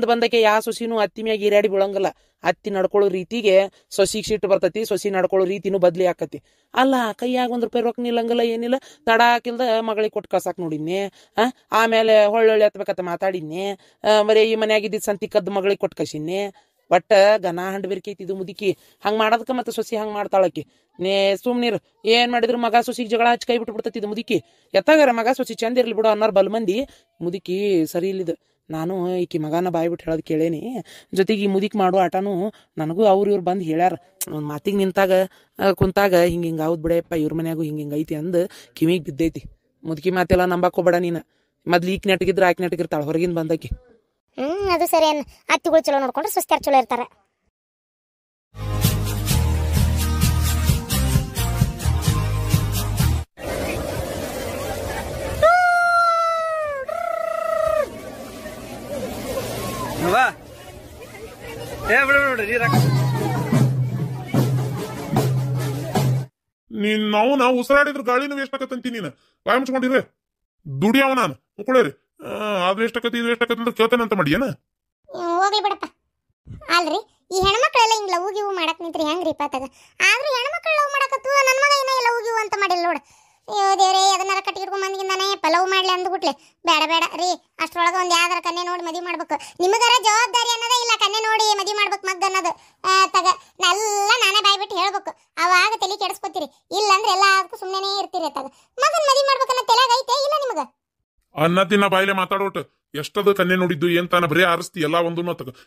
ಬಂದಕ್ಕೆ ಯಾ ಸೊಸಿನೂ ಅತ್ತಿ ಮ್ಯಾಗ ಈರಾಡಿ ಬೀಳಂಗಿಲ್ಲ ಅತ್ತಿ ನಡ್ಕೊಳ್ಳೋ ರೀತಿಗೆ ಸೊಸಿಗೆ ಸಿಟ್ಟು ಬರ್ತೈತಿ ಸೊಸಿ ನಡ್ಕೊಳ್ಳೋ ರೀತಿನೂ ಬದ್ಲಿ ಆಕತಿ ಅಲ್ಲ ಕೈಯಾಗ 1 ರೂಪಾಯಿ ರೊಕ್ಕ ನಿಲ್ಲಂಗಿಲ್ಲ ಏನಿಲ್ಲ ತಡ ಹಾಕಿಲ್ದ ಮಗಳಿಗೆ ಕೊಟ್ಟು ಕಳ್ಸಾಕ್ ನೋಡಿದ್ನಿ ಆಮೇಲೆ ಹೊಳ್ಳೊಳ್ಳೆ ಎತ್ತಬೇಕತ್ತ ಮಾತಾಡಿದ್ನಿ ಬರೀ ಈ ಮನ್ಯಾಗಿದ್ದಿದ್ದು ಸಂತಿ ಕದ್ದು ಮಗಳಿಗೆ ಕೊಟ್ಟು ಕಳ್ಸಿನ್ನಿ ಒಟ್ಟ ಗನ ಹಂಡ್ ಬೆರ್ಕೈತಿ ಇದು ಮುದುಕಿ ಹಂಗೆ ಮಾಡೋದಕ್ಕೆ ಮತ್ತೆ ಸೊಸಿ ಹಂಗೆ ಮಾಡ್ತಾಳಕಿ ನೇ ಸುಮ್ನಿರು ಏನು ಮಾಡಿದ್ರು ಮಗ ಸೊಸಿಗೆ ಜಗಳ ಹಚ್ಚಿ ಕೈ ಬಿಟ್ಟು ಬಿಡ್ತೈತಿ ಇದು ಮುದುಕಿ ಎತ್ತಾಗಾರ ಮಗ ಸೊಸಿ ಚಂದ ಇರ್ಲಿ ಬಿಡು ಅನ್ನೋರು ಬಲ್ ಮಂದಿ ಮುದುಕಿ ಸರಿ ಇಲ್ಲಿದು ನಾನು ಈಕಿ ಮಗನ ಬಾಯಿ ಬಿಟ್ಟು ಹೇಳೋದು ಕೇಳೇನಿ ಜೊತೆಗೆ ಈ ಮುದುಕಿ ಮಾಡೋ ಆಟನೂ ನನಗೂ ಇವ್ರು ಬಂದು ಹೇಳ್ಯಾರ ಒಂದು ಮಾತಿಗೆ ನಿಂತಾಗ ಕುಂತಾಗ ಹಿಂಗೆ ಹೌದು ಬಿಡಪ್ಪ ಇವ್ರ ಮನ್ಯಾಗೂ ಹಿಂಗೆ ಐತಿ ಅಂದು ಕಿವಿಗೆ ಬಿದ್ದೈತಿ ಮುದುಕಿ ಮಾತೆಲ್ಲ ನಂಬಕ್ ಹೋಗ್ಬೇಡ ನೀನು ಮೊದ್ಲು ಈಕ್ ನೆಟ್ಗಿದ್ರೆ ಆಕೆ ನೆಟ್ಗಿರ್ತಾಳೆ ಹೊರಗಿಂದ ಬಂದಕಿ ಅದು ಸರಿ ಅತ್ತಿಗಳು ಚಲೋ ನೋಡ್ಕೊಂಡ್ರೆ ಸುಸ್ತಾರ ಚಲೋ ಇರ್ತಾರೆ ನಾವು ಉಸಿರಾಡಿದ್ರ ಗಾಳಿನೂ ವೇಸ್ಟ್ ಆಕತ್ತಂತಿ ನೀನು ಬಾಯ್ ಮುಚ್ಕೊಂಡಿರಿ ದುಡಿಯವ ನಾನು ಮುಕ್ಕೊಳ್ಳೇರಿ ಅದು ಎಷ್ಟಾಕತಿ ಇದು ಎಷ್ಟಾಕತಿ ಅಂತ ಕೇಳ್ತೇನೆ ಅಂತ ಮಾಡಿ ಏನ ಹೋಗ್ಲಿ ಬಿಡಪ್ಪ ಅಲ್ರಿ ಈ ಹೆಣ್ಮಕ್ಳೆಲ್ಲ ಹಿಂಗ್ ಲವ್ ಗಿವ್ ಮಾಡಕ್ ನಿಂತ್ರಿ ಹೆಂಗ್ರಿ ಪಾತಾಗ ಆದ್ರೂ ಹೆಣ್ಮಕ್ಳು ಲವ್ ಮಾಡಕತ್ತು ನನ್ನ ಮಗ ಏನ ಲವ್ ಗಿವ್ ಅಂತ ಮಾಡಿಲ್ಲ ನೋಡ ಅಯ್ಯೋ ದೇವ್ರೇ ಅದನ್ನಾರ ಕಟ್ಟಿ ಹಿಡ್ಕೊಂಡ್ ಬಂದಿದ್ದಾನೆ ಪಲವ್ ಮಾಡ್ಲಿ ಅಂದ್ಬಿಟ್ಲೆ ಬೇಡ ರೀ ಅಷ್ಟ್ರೊಳಗ ಒಂದ್ ಯಾವ್ದಾರ ಕನ್ಯೆ ನೋಡಿ ಮದ್ವಿ ಮಾಡ್ಬೇಕು ನಿಮಗಾರ ಜವಾಬ್ದಾರಿ ಅನ್ನೋದೇ ಇಲ್ಲ ಕನ್ಯೆ ನೋಡಿ ಮದ್ವಿ ಮಾಡ್ಬೇಕು ಮಗ್ ಅನ್ನೋದು ತಗ ಎಲ್ಲ ನಾನೇ ಬಾಯ್ ಬಿಟ್ಟು ಹೇಳ್ಬೇಕು ಅವಾಗ ತಲೆ ಕೆಡಿಸ್ಕೊತೀರಿ ಇಲ್ಲ ಅಂದ್ರೆ ಎಲ್ಲದಕ್ಕೂ ಸುಮ್ಮನೆ ಇರ್ತೀರಿ ತಗ ಮಗನ್ ಮದ್ವಿ ಮಾಡ್ಬೇಕನ್ನ ತಲೆಯಾಗ ಐತೆ ಇಲ್ಲ ನಿಮಗ ಅನ್ನ ತಿನ್ನ ಬಾಯಿಲೆ ಮಾತಾಡೋಟ್ ಎಷ್ಟದ ಕನ್ಯೆ ನೋಡಿದ್ದು ಏನ್ ತಾನ ಬರೀ ಆರಿಸ್ತಿ ಎಲ್ಲಾ ಒಂದು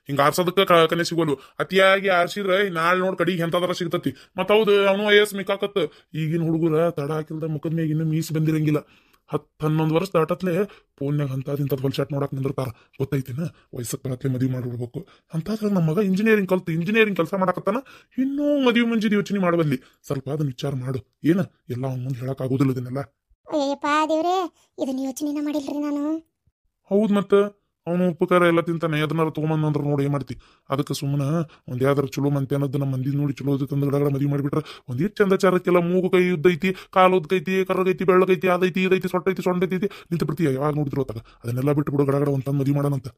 ಹಿಂಗ ಆರ್ಸೋದಕ್ಕ ಕನ್ಯೆ ಸಿಗೋಲು ಅತಿಯಾಗಿ ಆರ್ಸಿದ್ರೆ ನಾಳೆ ನೋಡ್ ಕಡಿಗೆ ಎಂತದಾರ ಸಿಗ್ತತಿ ಮತ್ ಹೌದು ಅವನು ವಯಸ್ಸು ಮಿಕ್ಕಾಕತ್ ಈಗಿನ ಹುಡುಗರ ತಡ ಹಾಕಿಲ್ದ ಮುಖದ ಮ್ಯಾಗ ಇನ್ನು ಮೀಸ್ ಬಂದಿರಂಗಿಲ್ಲ 10-11 ವರ್ಷ ದಾಟತ್ಲೆ ಫೋನ್ಯಾಗ ಅಂತದ್ ಹೊಲ್ಶಾಟ್ ನೋಡಕ್ ನಿಂದಿರ್ತಾರ ಗೊತ್ತೈತಿನ ವಯಸ್ಸಕ್ಕೆ ಬರತ್ಲೆ ಮದ್ವಿ ಮಾಡ್ಬಿಡ್ಬೇಕು ಅಂತಂದ್ರೆ ನಮ್ಮ ಮಗ ಇಂಜಿನಿಯರಿಂಗ್ ಕೆಲಸ ಮಾಡಕತ್ತಾನ ಇನ್ನೂ ಮದ್ವಿ ಮುಂಜಿದ ಯೋಚನೆ ಮಾಡಬಲ್ಲಿ ಸ್ವಲ್ಪ ಅದನ್ನ ವಿಚಾರ ಮಾಡು ಏನ ಎಲ್ಲ ಅವ್ನ ಮುಂದೆ ಹೇಳಕ್ ಆಗೋದಿಲ್ಲ ಇದನ್ನೆಲ್ಲ ಅಯ್ಯಪ್ಪ ದೇವ್ರೇ ಇದನ್ನ ಯೋಚನೆನ ಮಾಡಿಲ್ರಿ ನಾನು ಹೌದ್ ಮತ್ತ ಅವನು ಉಪಕಾರ ಎಲ್ಲ ತಿಂತಾನೆ, ಅದನ್ನಾರ ತೊಗೊಂಬಂದ್ರ ನೋಡಿ ಏನ್ ಮಾಡ್ತಿ. ಅದಕ್ಕೆ ಸುಮ್ಮನೆ ಒಂದ್ ಯಾವ್ದಾರ ಚಲೋ ಮಂತೆ ಅನ್ನೋದು ನಮ್ಮ ಮಂದಿ ನೋಡಿ ಚಲೋ ತಂದ ಗಡಗಡ ಮದುವೆ ಮಾಡಿಬಿಟ್ರೆ ಒಂದಿಷ್ಟು ಚಂದ ಚಾರಕ್ಕೆಲ್ಲ ಮೂಗು ಕೈ ಉದ್ದೈತಿ, ಕಾಲು ಉದ್ದೈತಿ, ಕರ್ರಗೈತಿ, ಬೆಳ್ಳಗೈತಿ, ಅದೈತಿ ಇದೈತಿ, ಸೊಟ್ಟೈತಿ, ಸೊಂಡೈತಿ ನಿಂತು ಬಿಡ್ತೀಯ. ಯಾವಾಗ ನೋಡಿದ್ರು ಅತ್ತಾಗ ಅದನ್ನೆಲ್ಲ ಬಿಟ್ಟು ಬಿಡು, ಗಡಗಡ ಒಂದ್ ಮದುವೆ ಮಾಡೋಣಂತ.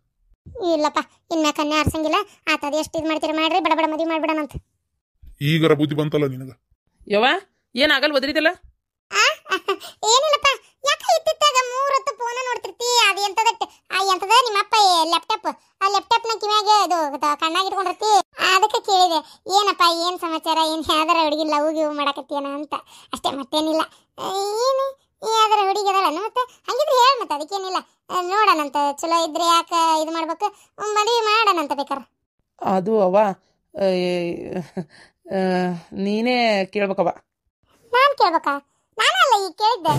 ಇಲ್ಲಪ್ಪ, ಇನ್ನ ಕನ್ಯಾ ಆರ್ಸಂಗಿಲ್ಲ. ಆತದ ಎಷ್ಟು ಇದು ಮಾಡ್ತೀರಿ ಮಾಡ್ರಿ, ಬಡ ಬಡ ಮದುವೆ ಮಾಡ್ಬಿಡಣಂತ. ಈಗರ ಬುದ್ಧಿ ಬಂತಲ್ಲ ನಿನಗ. ಯವ್ವ ಏನಾಗಲ್ ಒದರಿದಲ್ಲ? ಏನಿಲ್ಲಪ್ಪ, ಯಾಕೆ ಇತ್ತಿತ್ತಾಗ 3 ಹೊತ್ತು ಫೋನ ನೋಡ್ತಿರ್ತಿ. ಅದು ಎಂತದ ನಿಮ್ಮಪ್ಪ ಲ್ಯಾಪ್ಟಾಪ್, ಆ ಲ್ಯಾಪ್ಟಾಪ್ನ ಕಿವ್ಯಾಗ ಇದು ಕಣ್ಣಾಗ ಇಟ್ಕೊಂಡಿರ್ತಿ. ಅದಕ್ಕೆ ಕೇಳಿದೆ, ಏನಪ್ಪ ಏನ್ ಸಮಾಚಾರ, ಏನ್ ಯಾವ್ದಾರ ಹುಡುಗಿ ಲವ್ ಗಿವ್ ಮಾಡಕತ್ತೀನ ಅಂತ ಅಷ್ಟೇ, ಮತ್ತೇನಿಲ್ಲ. ಏನು ಯಾವ್ದಾರ ಹುಡುಗಿ ಅದಲ್ಲ ಮತ್ತೆ, ಹಂಗಿದ್ರೆ ಹೇಳ, ಮತ್ತೆ ಅದಕ್ಕೇನಿಲ್ಲ, ನೋಡೋಣಂತ. ಚಲೋ ಇದ್ರೆ ಯಾಕೆ ಇದು ಮಾಡ್ಬೇಕು, ಮದುವೆ ಮಾಡೋಣಂತ ಬೇಕಾರ. ಅದು ಅವ್ವ ನೀನೇ ಕೇಳ್ಬೇಕವ್ವ. ನಾನ್ ಕೇಳ್ಬೇಕಾ? ನಾನಲ್ಲ ಈಗ ಕೇಳಿದ್ದೆ.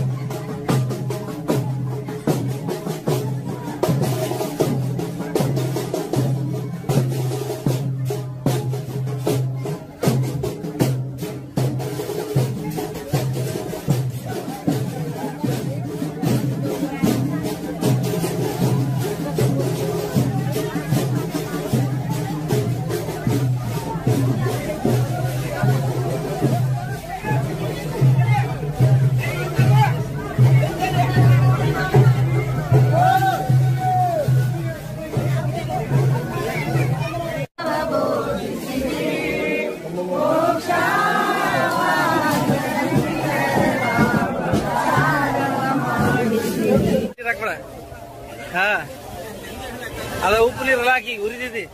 ಅದ ಉಪ್ಪು ನೀರು ಹಾಕಿ ಉರಿದೈತಿ.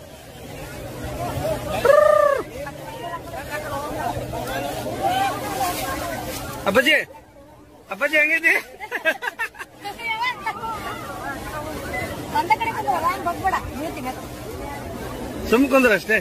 ಅಪ್ಪಾಜಿ ಅಪ್ಪಾಜಿ ಹೆಂಗೈತಿ? ಸುಮ್ಕೊಂಡ್ರ ಅಷ್ಟೇ.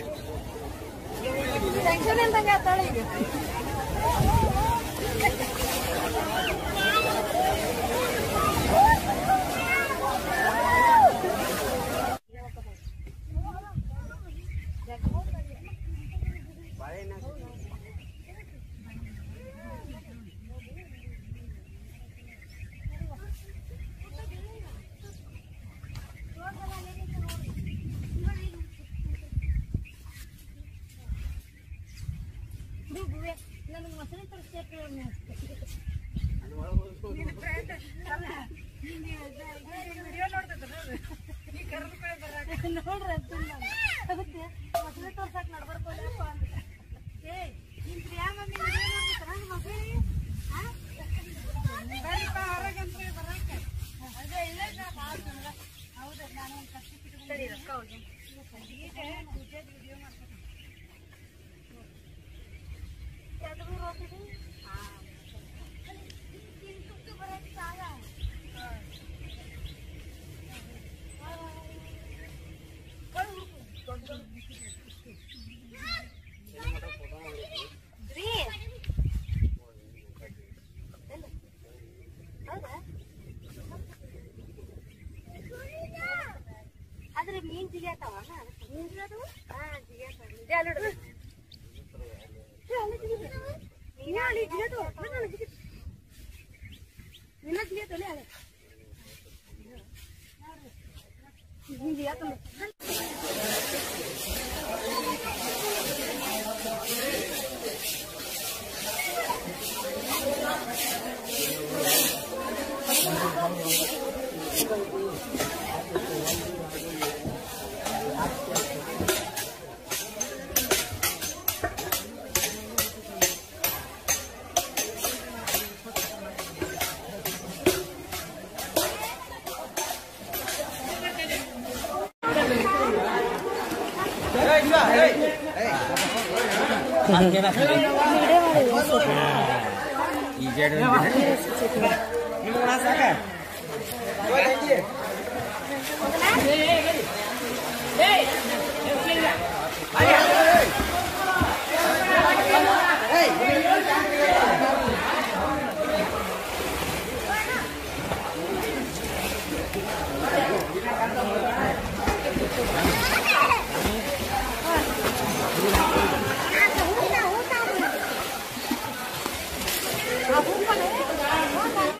ಈ